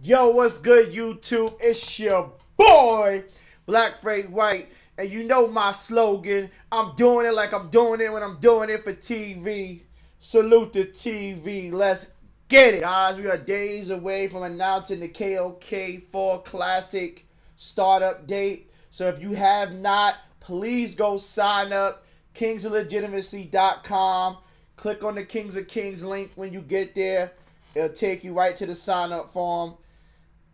Yo, what's good, YouTube? It's your boy, Black Freight White, and you know my slogan. I'm doing it like I'm doing it when I'm doing it for TV. Salute the TV. Let's get it. Guys, we are days away from announcing the KOK 4 Classic startup date. So if you have not, please go sign up. Kingslegitimacy.com. Click on the Kings of Kings link when you get there. It'll take you right to the sign up form.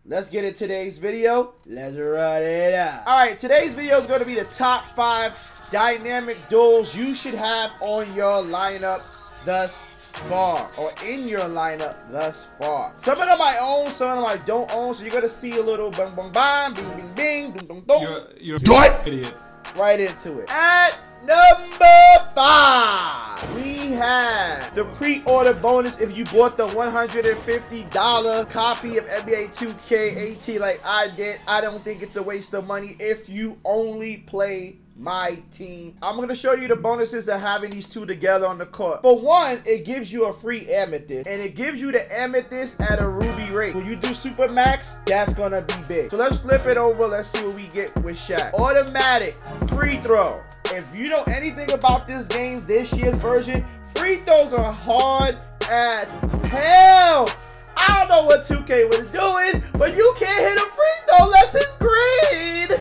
Let's get into today's video. Let's run it out. Alright, today's video is going to be the top 5 dynamic duels you should have on your lineup thus far. Or in your lineup thus far. Some of them I own, some of them I don't own. So you're going to see a little bang bang bang, bing bing bing, dum dum dum. You're an idiot. Right into it. At number 5, we have the pre-order bonus. If you bought the $150 copy of NBA 2K18 like I did, I don't think it's a waste of money if you only play Myteam. I'm going to show you the bonuses that having these two together on the court. For one, it gives you a free amethyst, and it gives you the amethyst at a ruby rate. When you do super max, that's going to be big. So let's flip it over. Let's see what we get with Shaq. Automatic free throw. If you know anything about this game, this year's version, free throws are hard as hell. I don't know what 2K was doing, but you can't hit a free throw unless it's green.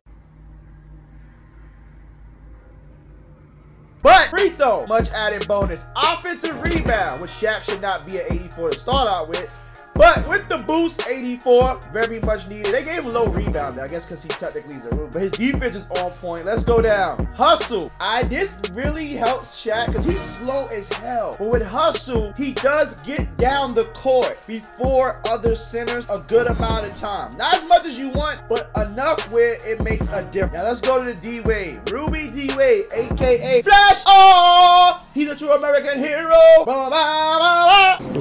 But free throw, much added bonus. Offensive rebound, which Shaq should not be an 84 to start out with. But with the boost, 84, very much needed. They gave him low rebound, I guess, because he technically is a rookie. But his defense is on point. Let's go down. Hustle. This really helps Shaq because he's slow as hell. But with hustle, he does get down the court before other centers a good amount of time. Not as much as you want, but enough where it makes a difference. Now let's go to the D-Wade. Ruby D-Wade, a.k.a. Flash. Oh, he's a true American hero.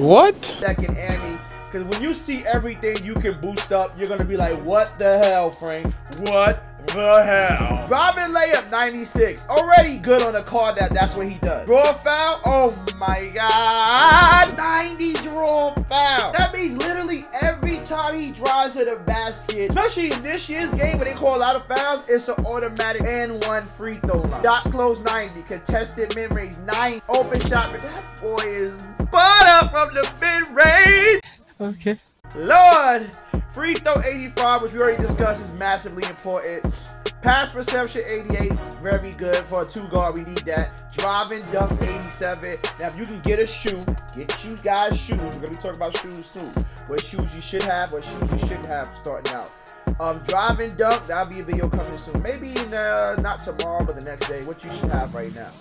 What? Second Annie. Because when you see everything you can boost up, you're going to be like, what the hell, Frank? What the hell? Robin layup, 96. Already good on the card that's what he does. Draw foul? Oh my God. 90 draw foul. That means literally every time he drives to the basket, especially in this year's game where they call a lot of fouls, it's an automatic and one free throw line. Shot close, 90. Contested mid-range, 9. Open shot. But that boy is butter from the mid-range. Okay. Lord, free throw 85, which we already discussed, is massively important. Pass perception 88, very good for a 2-guard. We need that. Driving dunk 87. Now, if you can get a shoe, get you guys shoes. We're gonna be talking about shoes too. What shoes you should have, what shoes you shouldn't have starting out. Driving dunk, that'll be a video coming soon. Maybe not tomorrow, but the next day. What you should have right now.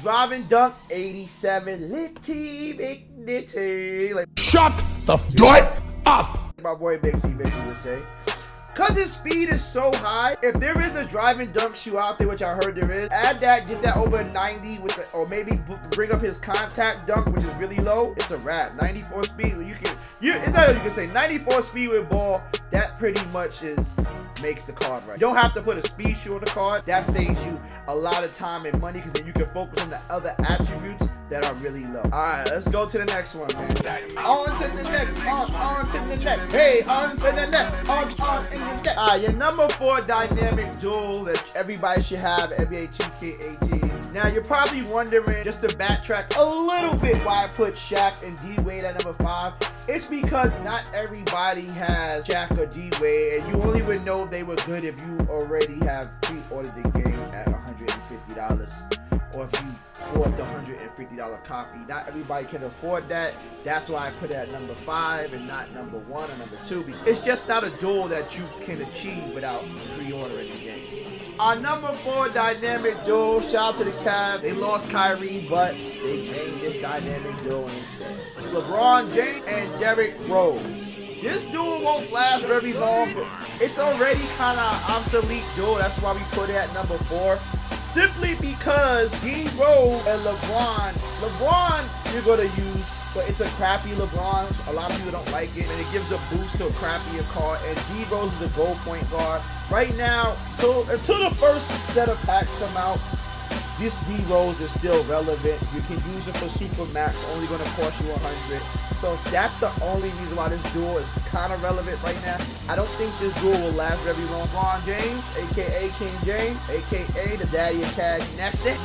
Driving dunk 87. Litty big nitty. Like, shut the f up. My boy Big C Baby would say. Cause his speed is so high, if there is a driving dunk shoe out there, which I heard there is, add that, get that over 90 with the, or maybe bring up his contact dunk, which is really low. It's a wrap. 94 speed. It's not you can say 94 speed with ball. That pretty much makes the card right. You don't have to put a speed shoe on the card. That saves you a lot of time and money because then you can focus on the other attributes that are really low. All right, let's go to the next one, man. On to the next. On to the next. Hey, on to the next. On in the next. All right, your number 4 dynamic duel that everybody should have, NBA 2K18. Now, you're probably wondering, just to backtrack a little bit, why I put Shaq and D-Wade at number 5. It's because not everybody has Shaq or D-Wade, and you only would know they were good if you already have pre-ordered the game at $150. Or if you bought the $150 copy. Not everybody can afford that. That's why I put it at number 5 and not number 1 or number 2. It's just not a duel that you can achieve without pre-ordering the game. Our number 4 dynamic duel, shout out to the Cavs. They lost Kyrie, but they gained this dynamic duel instead. LeBron James and Derrick Rose. This duel won't last very long, but it's already kind of obsolete duel. That's why we put it at number 4. Simply because D-Rose and LeBron you're going to use, but it's a crappy LeBron. So a lot of people don't like it, and it gives a boost to a crappier card. And D-Rose is the goal point guard. Right now, until the first set of packs come out, this D-Rose is still relevant. You can use it for Super Max, only going to cost you $100. So that's the only reason why this duel is kind of relevant right now. I don't think this duel will last very long. LeBron James, aka King James, aka the daddy of cash, Nestor.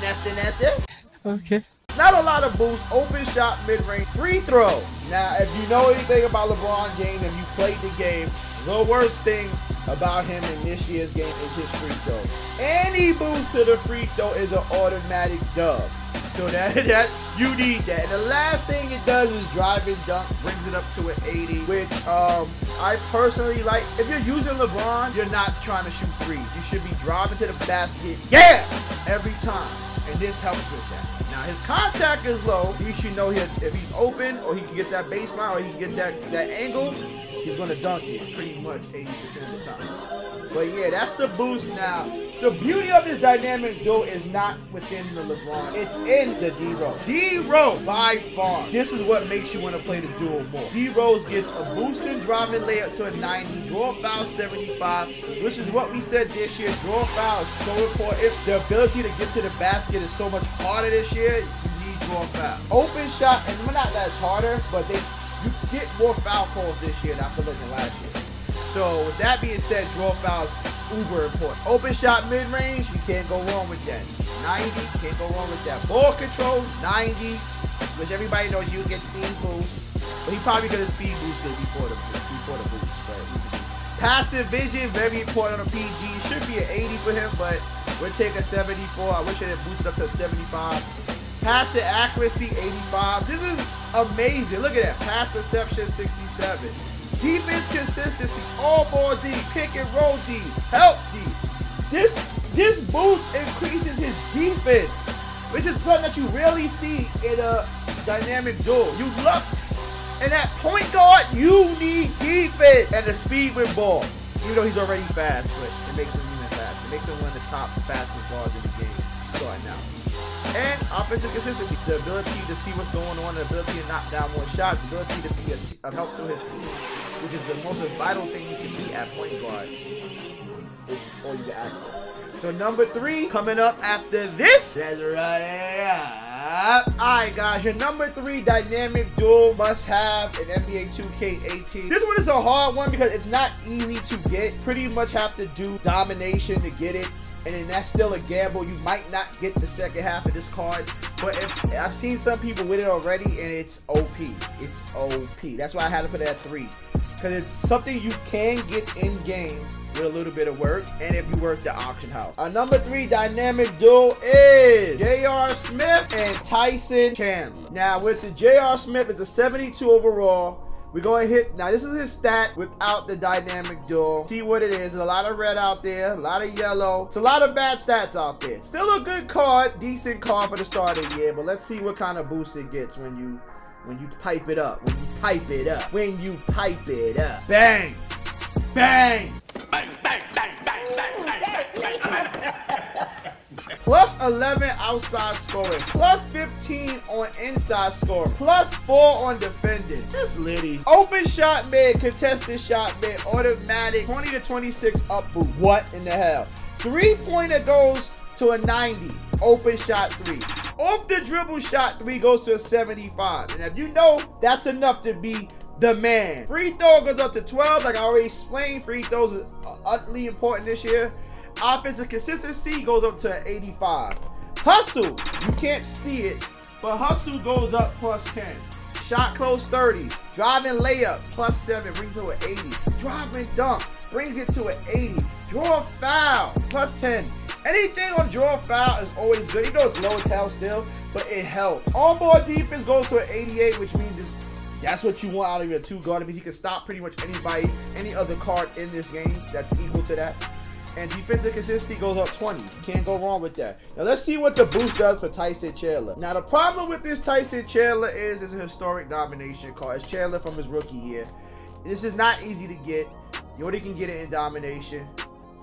Okay. Not a lot of boosts, open shot, mid-range, free throw. Now, if you know anything about LeBron James and you played the game, the worst thing about him in this year's game is his free throw. Any boost to the free throw is an automatic dub. So that you need that. And the last thing it does is drive and dunk, brings it up to an 80, which I personally like. If you're using LeBron, you're not trying to shoot threes. You should be driving to the basket, yeah, every time. And this helps with that. Now his contact is low. At least you know if he's open or he can get that baseline or he can get that angle, he's gonna dunk it pretty much 80% of the time. But yeah, that's the boost now. The beauty of this dynamic duo is not within the LeBron. It's in the D-Rose. D-Rose, by far. This is what makes you want to play the duo more. D-Rose gets a boosting driving layup to a 90, draw foul 75, which is what we said this year. Draw foul is so important. The ability to get to the basket is so much harder this year. You need draw foul. Open shot, and we're not that it's harder, but you get more foul calls this year than I feel like than last year. So with that being said, draw fouls uber important. Open shot mid-range, you can't go wrong with that. 90, can't go wrong with that. Ball control, 90, which everybody knows you get speed boost. But he probably could have speed boosted before the boost. But passive vision, very important on a PG. Should be an 80 for him, but we'll take a 74. I wish it had boosted up to a 75. Passive accuracy, 85. This is amazing. Look at that. Pass perception, 67. Defense consistency, all ball D, pick and roll D, help D. This boost increases his defense, which is something that you rarely see in a dynamic duel. You look, and at point guard, you need defense and the speed with ball. Even though he's already fast, but it makes him even fast. It makes him one of the top fastest guards in the game starting now. And offensive consistency, the ability to see what's going on, the ability to knock down more shots, the ability to be a help to his team, which is the most vital thing you can be at point guard. Is all you can ask for. So number 3 coming up after this. That's right. Alright guys, your number 3 dynamic duel must have an NBA 2K18. This one is a hard one because it's not easy to get. Pretty much have to do domination to get it. And then that's still a gamble. You might not get the second half of this card. But I've seen some people with it already, and it's OP. It's OP. That's why I had to put it at 3. Because it's something you can get in game with a little bit of work, and if you work the auction house. Our number 3 dynamic duo is J.R. Smith and Tyson Chandler. Now with the J.R. Smith, it's a 72 overall. We're going to hit, now this is his stat without the dynamic duel. See what it is. There's a lot of red out there, a lot of yellow. It's a lot of bad stats out there. Still a good card, decent card for the start of the year, but let's see what kind of boost it gets when you pipe it up. When you pipe it up. When you pipe it up. Bang! Bang! Bang, bang, bang, bang, bang, bang, bang, bang. Plus 11 outside scoring, plus 15 on inside scoring, plus 4 on defending. That's litty. Open shot mid, contested shot mid, automatic 20 to 26 up boot. What in the hell? 3-pointer goes to a 90. Open shot 3. Off the dribble shot 3 goes to a 75. And if you know, that's enough to be the man. Free throw goes up to 12. Like I already explained, free throws are utterly important this year. Offensive consistency goes up to 85. Hustle, you can't see it, but hustle goes up plus 10. Shot close 30. Driving layup plus 7 brings it to an 80. Driving dunk brings it to an 80. Draw foul plus 10. Anything on draw foul is always good. Even though it's low as hell still, but it helps. On-ball defense goes to an 88, which means that's what you want out of your 2 guard. It means he can stop pretty much anybody, any other card in this game that's equal to that. And defensive consistency goes up 20. You can't go wrong with that. Now let's see what the boost does for Tyson Chandler. Now the problem with this Tyson Chandler is it's a historic domination card. It's Chandler from his rookie year. This is not easy to get. You only can get it in domination.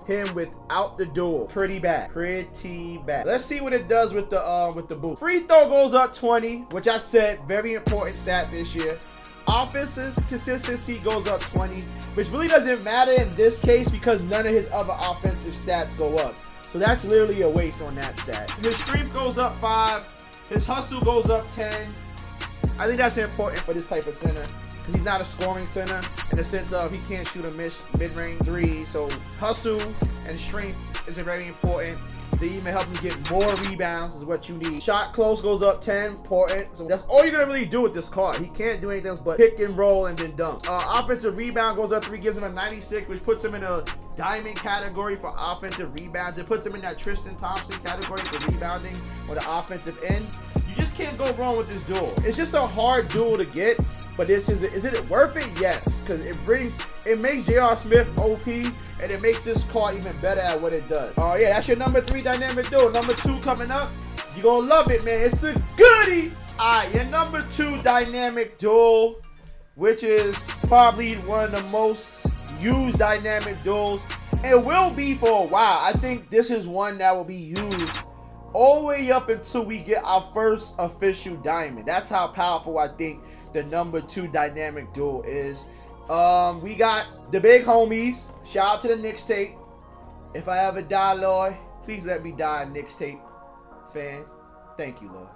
Him without the duel. Pretty bad. Pretty bad. Let's see what it does with the boost. Free throw goes up 20, which I said very important stat this year. Offensive consistency goes up 20, which really doesn't matter in this case because none of his other offensive stats go up. So that's literally a waste on that stat. His strength goes up 5. His hustle goes up 10. I think that's important for this type of center because he's not a scoring center in the sense of he can't shoot a mid-range three. So hustle and strength is very important. To even help him get more rebounds is what you need. Shot close goes up 10, important. So that's all you're gonna really do with this card. He can't do anything else but pick and roll and then dunk. Offensive rebound goes up 3, gives him a 96, which puts him in a diamond category for offensive rebounds. It puts him in that Tristan Thompson category for rebounding on the offensive end. You just can't go wrong with this duel. It's just a hard duel to get, but is it worth it? Yes, because it makes J.R. Smith OP, and it makes this card even better at what it does. Oh yeah, that's your number 3 dynamic duel. Number 2 coming up. You're gonna love it, man. It's a goodie. Alright, your number 2 dynamic duel, which is probably one of the most used dynamic duels. It will be for a while. I think this is one that will be used all the way up until we get our first official diamond. That's how powerful I think the number 2 dynamic duel is. We got the big homies. Shout out to the Knicks tape. If I ever die, Lord, please let me die, Knicks tape fan. Thank you, Lord.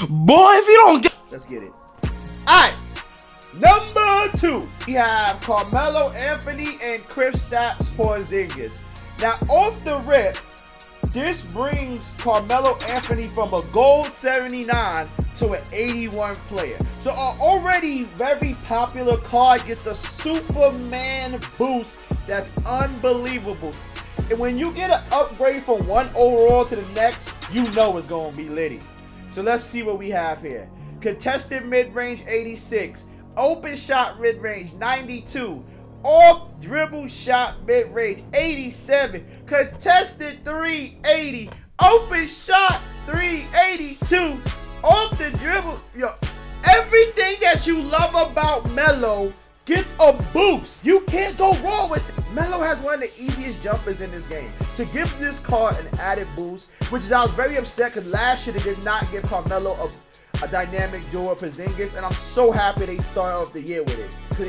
Boy, if you don't get... Let's get it. Alright. Number 2. We have Carmelo Anthony and Kristaps Porzingis. Now, off the rip, this brings Carmelo Anthony from a gold 79 to an 81 player. So an already very popular card gets a Superman boost that's unbelievable. And when you get an upgrade from one overall to the next, you know it's going to be litty. So let's see what we have here. Contested mid-range 86. Open shot mid-range 92. Off dribble shot mid-range 87. Contested 380. Open shot 382. Off the dribble. Yo, everything that you love about Melo gets a boost. You can't go wrong with it. Melo has one of the easiest jumpers in this game. To give this card an added boost, which is I was very upset because last year they did not give Carmelo a dynamic duo with Porzingis, and I'm so happy they started off the year with it because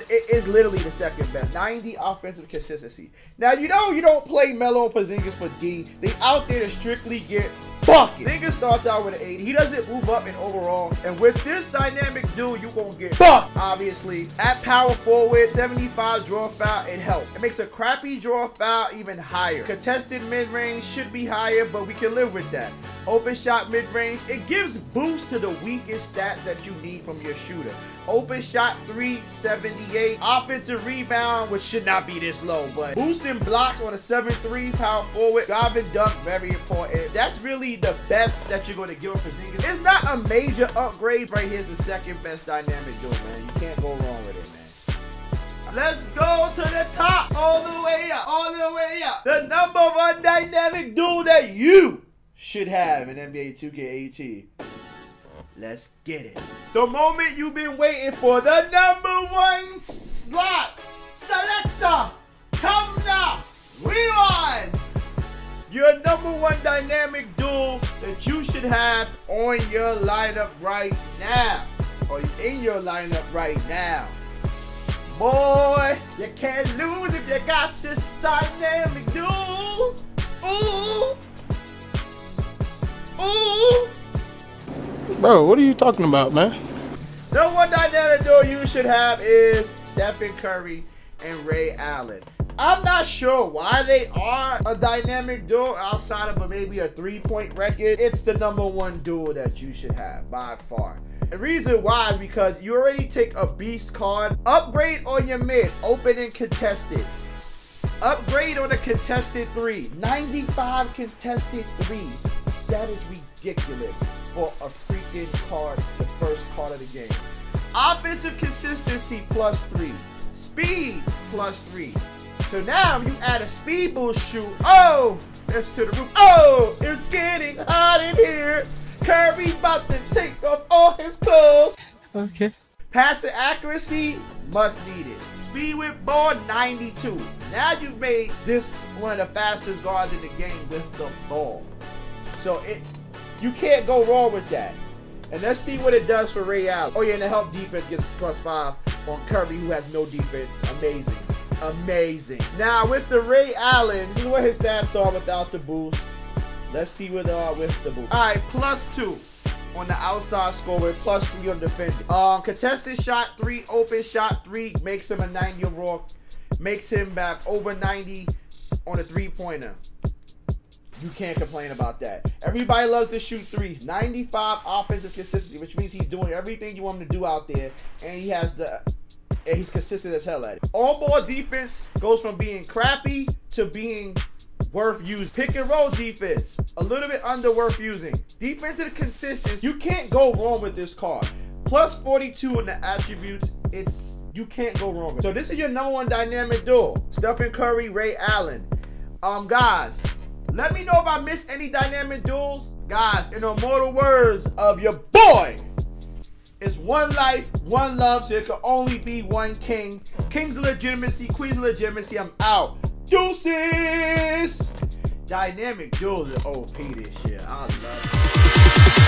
it is literally the second best. 90 offensive consistency. Now you know you don't play Melo and Porzingis for D. They out there to strictly get bucket. Porzingis starts out with an 80. He doesn't move up in overall, and with this dynamic duo, you gonna get bucket. Obviously, at power forward, 75 draw foul, it helps. It makes a crappy draw foul even higher. Contested mid range should be higher, but we can live with that. Open shot mid range, it gives boost to the weakest stats that you need from your shooter. Open shot 378. Offensive rebound, which should not be this low, but boosting blocks on a 7-3 power forward. Driving dunk, very important. That's really the best that you're going to give with Porzingis. It's not a major upgrade. Right here's the second best dynamic duo, man. You can't go wrong with it, man. Let's go to the top, all the way up, all the way up. The number 1 dynamic duo that you should have in NBA 2K18. Let's get it. The moment you've been waiting for, the number 1 slot selector. Come now. We on. Your number 1 dynamic duo that you should have on your lineup right now. Or in your lineup right now. Boy, you can't lose if you got this dynamic duo. Ooh. Ooh. Bro, what are you talking about, man? The 1 dynamic duo you should have is Stephen Curry and Ray Allen. I'm not sure why they are a dynamic duo outside of maybe a 3-point record. It's the number 1 duo that you should have by far. The reason why is because you already take a beast card, upgrade on your mid, open and contested. Upgrade on a contested 3. 95 contested 3. That is ridiculous for a freaking card, the first card of the game. Offensive consistency +3. Speed +3. So now you add a speed boost shoot. Oh, it's to the roof. Oh, it's getting hot in here. Curry's about to take off all his clothes. Okay. Passing accuracy, must need it. Speed with ball, 92. Now you've made this one of the fastest guards in the game with the ball. So you can't go wrong with that. And let's see what it does for Ray Allen. Oh yeah, and the help defense gets +5 on Curry, who has no defense. Amazing. Amazing. Now with the Ray Allen, this is what his stats are without the boost. Let's see what they are with the boost. Alright, +2. on the outside score with +3 on defending. Contested shot 3, open shot 3 makes him a 90 overall. Makes him back over 90 on a 3-pointer. You can't complain about that. Everybody loves to shoot threes. 95 offensive consistency, which means he's doing everything you want him to do out there, and he's consistent as hell at it. On-ball defense goes from being crappy to being worth using. Pick and roll defense, a little bit under worth using. Defensive consistency, you can't go wrong with this card. +42 in the attributes, you can't go wrong. So this is your #1 dynamic duo, Stephen Curry, Ray Allen. Guys, let me know if I missed any dynamic duels. Guys, in the immortal words of your boy, it's one life, one love, so it can only be one king. Kings of legitimacy, queens of legitimacy, I'm out. Deuces! Dynamic duels are OP this shit. I love it.